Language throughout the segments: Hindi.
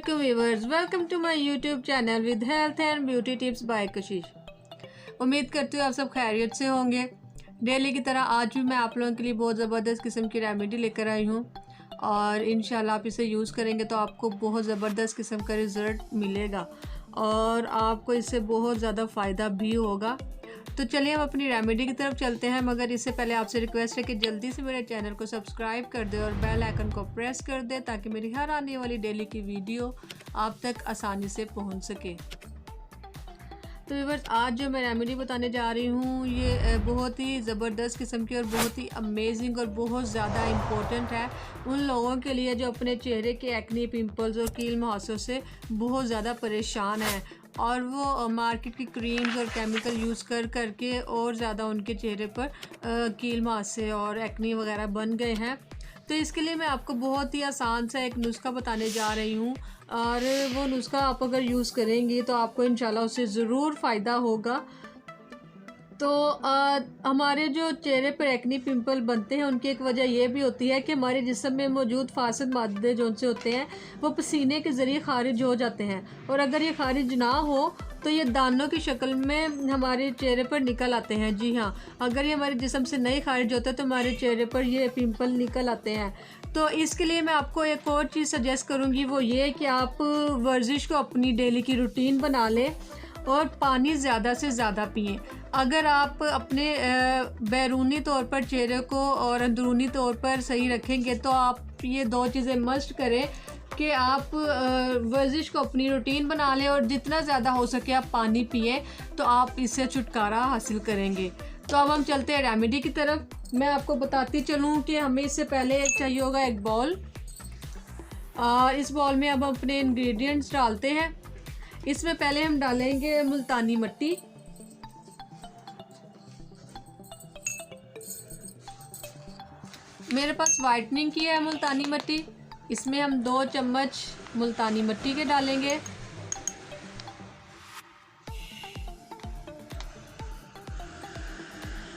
वालेकुम viewers, welcome to my YouTube channel with health and beauty tips by Kashish. उम्मीद करती हूँ आप सब खैरियत से होंगे। डेली की तरह आज भी मैं आप लोगों के लिए बहुत ज़बरदस्त किस्म की रेमेडी लेकर आई हूँ और इंशाल्लाह आप इसे यूज़ करेंगे तो आपको बहुत ज़बरदस्त किस्म का रिज़ल्ट मिलेगा और आपको इससे बहुत ज़्यादा फ़ायदा भी होगा। तो चलिए हम अपनी रेमेडी की तरफ चलते हैं, मगर इससे पहले आपसे रिक्वेस्ट है कि जल्दी से मेरे चैनल को सब्सक्राइब कर दे और बेल आइकन को प्रेस कर दे ताकि मेरी हर आने वाली डेली की वीडियो आप तक आसानी से पहुंच सके। तो व्यूअर्स, आज जो मैं रेमेडी बताने जा रही हूँ ये बहुत ही ज़बरदस्त किस्म की और बहुत ही अमेजिंग और बहुत ज़्यादा इम्पोर्टेंट है उन लोगों के लिए जो अपने चेहरे के एक्ने, पिंपल्स और कील मुहासों से बहुत ज़्यादा परेशान हैं और वो मार्केट की क्रीम्स और केमिकल यूज़ करके और ज़्यादा उनके चेहरे पर कील मुहासे और एक्ने वगैरह बन गए हैं। तो इसके लिए मैं आपको बहुत ही आसान सा एक नुस्खा बताने जा रही हूँ और वो नुस्खा आप अगर यूज़ करेंगी तो आपको इंशाल्लाह उससे ज़रूर फ़ायदा होगा। तो हमारे जो चेहरे पर एक्ने पिंपल बनते हैं उनकी एक वजह यह भी होती है कि हमारे जिस्म में मौजूद फासिद मादे जो से होते हैं वो पसीने के ज़रिए खारिज हो जाते हैं और अगर ये खारिज ना हो तो ये दानों की शक्ल में हमारे चेहरे पर निकल आते हैं। जी हाँ, अगर ये हमारे जिस्म से नहीं खारिज होता तो हमारे चेहरे पर ये पिंपल निकल आते हैं। तो इसके लिए मैं आपको एक और चीज़ सजेस्ट करूँगी, वो ये कि आप वर्जिश को अपनी डेली की रूटीन बना लें और पानी ज़्यादा से ज़्यादा पिएं। अगर आप अपने बैरूनी तौर पर चेहरे को और अंदरूनी तौर पर सही रखेंगे तो आप ये दो चीज़ें मस्ट करें कि आप वर्जिश को अपनी रूटीन बना लें और जितना ज़्यादा हो सके आप पानी पिए तो आप इससे छुटकारा हासिल करेंगे। तो अब हम चलते हैं रेमेडी की तरफ। मैं आपको बताती चलूँ कि हमें इससे पहले चाहिए होगा एक बॉल। इस बॉल में अब हम अपने इंग्रेडिएंट्स डालते हैं। इसमें पहले हम डालेंगे मुल्तानी मिट्टी, मेरे पास वाइटनिंग की है मुल्तानी मिट्टी। इसमें हम 2 चम्मच मुल्तानी मिट्टी के डालेंगे।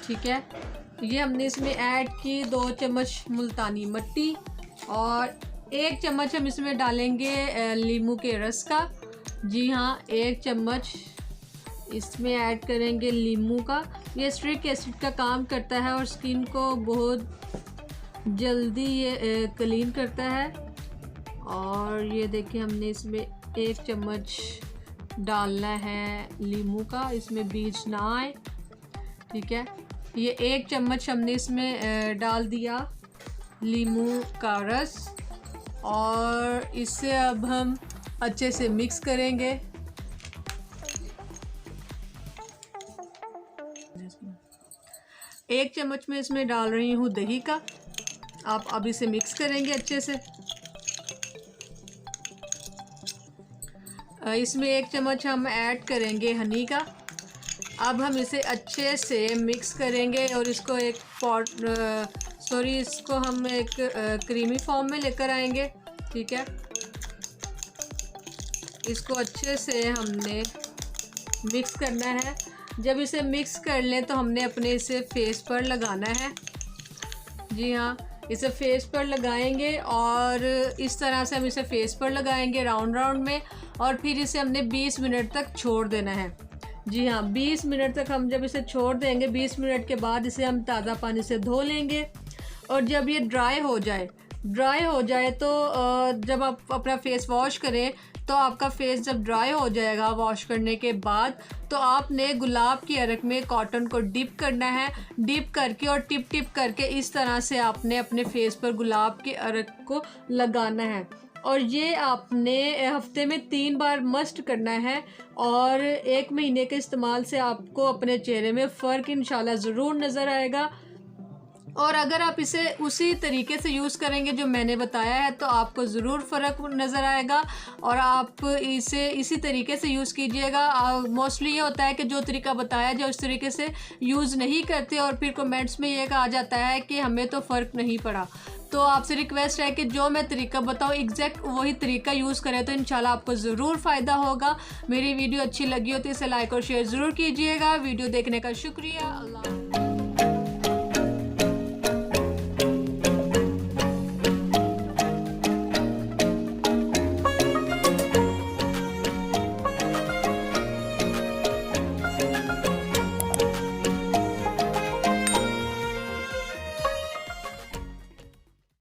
ठीक है, ये हमने इसमें ऐड की 2 चम्मच मुल्तानी मिट्टी और 1 चम्मच हम इसमें डालेंगे नींबू के रस का। जी हाँ, 1 चम्मच इसमें ऐड करेंगे नींबू का। ये स्ट्रिक एसिड का काम करता है और स्किन को बहुत जल्दी ये क्लीन करता है। और ये देखिए हमने इसमें 1 चम्मच डालना है नींबू का, इसमें बीज ना आए। ठीक है, ये 1 चम्मच हमने इसमें डाल दिया नींबू का रस और इससे अब हम अच्छे से मिक्स करेंगे। एक चम्मच में इसमें डाल रही हूँ दही का। आप अब इसे मिक्स करेंगे अच्छे से। इसमें 1 चम्मच हम ऐड करेंगे हनी का। अब हम इसे अच्छे से मिक्स करेंगे और इसको इसको हम एक क्रीमी फॉर्म में लेकर आएंगे। ठीक है, इसको अच्छे से हमने मिक्स करना है। जब इसे मिक्स कर लें तो हमने अपने इसे फेस पर लगाना है। जी हाँ, इसे फेस पर लगाएंगे और इस तरह से हम इसे फेस पर लगाएंगे राउंड राउंड में और फिर इसे हमने 20 मिनट तक छोड़ देना है। जी हाँ, 20 मिनट तक हम जब इसे छोड़ देंगे, 20 मिनट के बाद इसे हम ताज़ा पानी से धो लेंगे और जब ये ड्राई हो जाए तो जब आप अपना फेस वॉश करें तो आपका फेस जब ड्राई हो जाएगा वॉश करने के बाद तो आपने गुलाब की अरक में कॉटन को डिप करना है। डिप करके और टिप टिप करके इस तरह से आपने अपने फेस पर गुलाब की अरक को लगाना है और ये आपने हफ्ते में 3 बार मस्ट करना है और 1 महीने के इस्तेमाल से आपको अपने चेहरे में फ़र्क इंशाल्लाह ज़रूर नज़र आएगा। और अगर आप इसे उसी तरीके से यूज़ करेंगे जो मैंने बताया है तो आपको ज़रूर फ़र्क नज़र आएगा और आप इसे इसी तरीके से यूज़ कीजिएगा। मोस्टली ये होता है कि जो तरीका बताया जाए उस तरीके से यूज़ नहीं करते और फिर कमेंट्स में ये कहा जाता है कि हमें तो फ़र्क नहीं पड़ा। तो आपसे रिक्वेस्ट है कि जो मैं तरीका बताऊँ एग्जैक्ट वही तरीका यूज़ करें तो इंशाल्लाह आपको ज़रूर फ़ायदा होगा। मेरी वीडियो अच्छी लगी हो तो इसे लाइक और शेयर ज़रूर कीजिएगा। वीडियो देखने का शुक्रिया। अल्लाह।